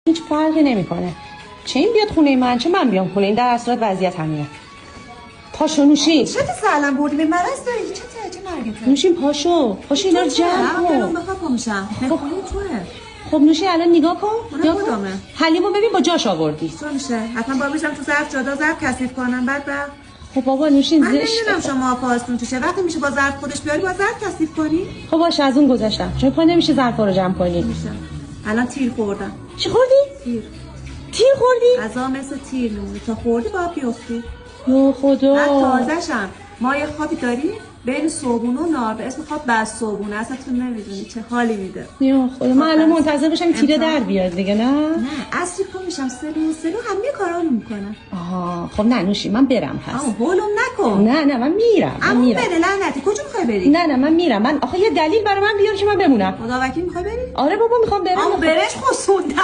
هیچ فرقی نمیکنه. چه این بیاد خونه من چه من بیام خونه این، در اصل وضعیت همینه. پاشو نوشین. چه سلام بردی به مرض داری؟ چه مرگته؟ نوشین پاشو اینا رو جمع کن. من بخوام میشم. خونه توه. خب نوشین الان نگاه کن. کدومه؟ حلیمو ببین با جاش آوردی. چطور میشه؟ حتما با بشم تو ظرف جدا ظرف کثیف کنم بعد. خب بابا نوشین من زشت. نمیدونم شما پاستون چه وقتی میشه با ظرف خودش بیاری با ظرف کثیف کنی؟ خب باشه از اون گذاشتم. چون پا نمیشه ظرفا رو جمع کنی. میشه. الان تیر خوردم. چی خوردی؟ تیر خوردی؟ غذا مثل تیر میمونه تا خوردی باید بیفتی. یا خدا. من تازه‌شم. ما یه خوابی داریم بین صبحونه و نهار به اسم خواب بعد صبحونه، اصلا تو نمیدونی چه حالی میده. یا خدا من الان منتظر باشم تیره در بیاد دیگه. نه اصری پا میشم سلو همه کارا رو میکنم. آها خب نه نوشی من برم پس. هولم نکن. نه من میرم. بده لعنتی کجا میخوای بری؟ نه من میرم. من آخه یه دلیل برای من بیار که من بمونم. خدا وکیل میخوای بری؟ آره بابا میخوام برم. برش خسوندم.